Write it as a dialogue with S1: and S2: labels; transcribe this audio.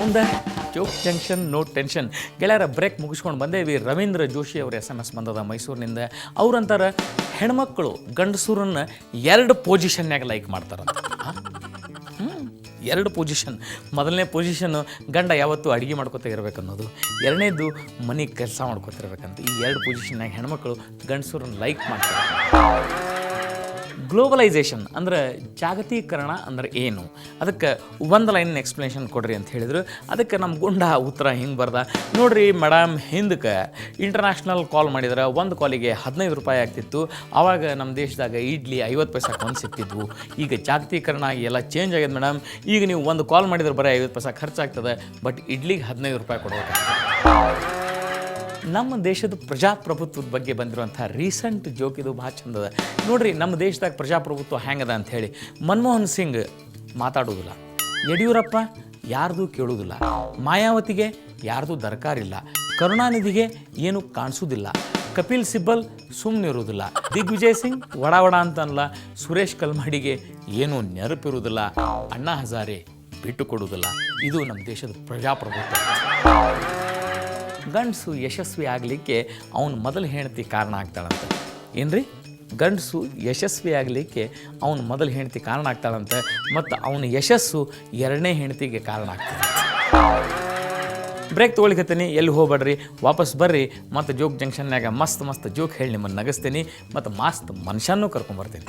S1: ಮುಂದೆ joke junction no tension ಗೆಳೆಯರ break ಮುಗಿಸ್ಕೊಂಡು ಬಂದೇವಿ. ರವೀಂದ್ರ ಜೋಶಿ ಅವ್ರ SMS ಬಂದದ ಮೈಸೂರಿನಿಂದ. ಅವ್ರಂತಾರೆ ಹೆಣ್ಮಕ್ಳು ಗಂಡಸೂರನ್ನು 2 ಪೊಸಿಷನ್ಯಾಗ ಲೈಕ್ ಮಾಡ್ತಾರಂತ. 2 ಪೊಸಿಷನ್. ಮೊದಲನೇ ಪೊಸಿಷನ್ನು ಗಂಡ ಯಾವತ್ತೂ ಅಡುಗೆ ಮಾಡ್ಕೊತಾ ಇರಬೇಕನ್ನೋದು, ಎರಡನೇದು ಮನೆ ಕೆಲಸ ಮಾಡ್ಕೊತಿರ್ಬೇಕಂತ. ಈ 2 ಪೊಸಿಷನ್ನಾಗ ಹೆಣ್ಮಕ್ಳು ಗಂಡಸೂರನ್ನು ಲೈಕ್ ಮಾಡ್ತಾರೆ. ಗ್ಲೋಬಲೈಸೇಷನ್ ಅಂದ್ರೆ ಜಾಗತೀಕರಣ ಅಂದ್ರೆ ಏನು, ಅದಕ್ಕೆ ಒಂದು ಲೈನ್ ಎಕ್ಸ್ಪ್ಲನೇಷನ್ ಕೊಡ್ರಿ ಅಂತ ಹೇಳಿದರು. ಅದಕ್ಕೆ ನಮ್ಮ ಗುಂಡ ಉತ್ತರ ಹಿಂಗೆ ಬರ್ದ, ನೋಡ್ರಿ ಮೇಡಮ್, ಹಿಂದಕ್ಕೆ ಇಂಟರ್ನ್ಯಾಷನಲ್ ಕಾಲ್ ಮಾಡಿದ್ರೆ ಒಂದು ಕಾಲಿಗೆ 15 ರೂಪಾಯಿ ಆಗ್ತಿತ್ತು. ಆವಾಗ ನಮ್ಮ ದೇಶದಾಗ ಇಡ್ಲಿ 50 ಪೈಸಕ್ಕೆ ಒಂದು ಸಿಗ್ತಿದ್ವು. ಈಗ ಜಾಗತೀಕರಣ ಎಲ್ಲ ಚೇಂಜ್ ಆಗ್ಯದ ಮೇಡಮ್. ಈಗ ನೀವು ಒಂದು ಕಾಲ್ ಮಾಡಿದ್ರೆ ಬರೀ 50 ಪೈಸೆ ಖರ್ಚಾಗ್ತದೆ, ಬಟ್ ಇಡ್ಲಿಗೆ 15 ರೂಪಾಯಿ ಕೊಡಬೇಕಾಗ್ತದೆ. ನಮ್ಮ ದೇಶದ ಪ್ರಜಾಪ್ರಭುತ್ವದ ಬಗ್ಗೆ ಬಂದಿರುವಂಥ ರೀಸೆಂಟ್ ಜೋಕ್ ಇದು ಭಾಳ ಚಂದದ. ನೋಡ್ರಿ, ನಮ್ಮ ದೇಶದಾಗ ಪ್ರಜಾಪ್ರಭುತ್ವ ಹೆಂಗದ ಅಂಥೇಳಿ. ಮನಮೋಹನ್ ಸಿಂಗ್ ಮಾತಾಡೋದಿಲ್ಲ, ಯಡಿಯೂರಪ್ಪ ಯಾರ್ದು ಕೇಳೋದಿಲ್ಲ, ಮಾಯಾವತಿಗೆ ಯಾರ್ದು ದರಕಾರಿಲ್ಲ, ಕರುಣಾನಿಧಿಗೆ ಏನು ಕಾಣಿಸೋದಿಲ್ಲ, ಕಪಿಲ್ ಸಿಬ್ಬಲ್ ಸುಮ್ಮನೆ ಇರೋದಿಲ್ಲ, ದಿಗ್ವಿಜಯ್ ಸಿಂಗ್ ವಡ ವಡ ಅಂತನಲ್ಲ, ಸುರೇಶ್ ಕಲ್ಮಾಡಿಗೆ ಏನೂ ನೆನಪಿರುವುದಿಲ್ಲ, ಅಣ್ಣಾ ಹಜಾರೆ ಬಿಟ್ಟು ಕೊಡೋದಿಲ್ಲ. ಇದು ನಮ್ಮ ದೇಶದ ಪ್ರಜಾಪ್ರಭುತ್ವ. ಗಂಡಸು ಯಶಸ್ವಿ ಆಗಲಿಕ್ಕೆ ಅವನ ಮೊದಲು ಹೆಂಡತಿ ಕಾರಣ ಆಗ್ತಾಳಂತೆ. ಏನ್ರಿ, ಗಂಡಸು ಯಶಸ್ವಿ ಆಗಲಿಕ್ಕೆ ಅವನ ಮೊದಲು ಹೆಂಡತಿ ಕಾರಣ ಆಗ್ತಾಳಂತೆ, ಮತ್ತು ಅವನ ಯಶಸ್ಸು 2ನೇ ಹೆಂಡತಿಗೆ ಕಾರಣ ಆಗ್ತದೆ. ಬ್ರೇಕ್ ತೊಗೊಳಿಕತ್ತೀನಿ, ಎಲ್ಲಿ ಹೋಗ್ಬೇಡ್ರಿ, ವಾಪಸ್ ಬರ್ರಿ. ಮತ್ತು ಜೋಕ್ ಜಂಕ್ಷನ್ಯಾಗ ಮಸ್ತ್ ಜೋಕ್ ಹೇಳಿ ನಿಮ್ಮನ್ನು ನಗಿಸ್ತೀನಿ, ಮತ್ತು ಮಸ್ತ್ ಮನುಷ್ಯನೂ ಕರ್ಕೊಂಬರ್ತೀನಿ.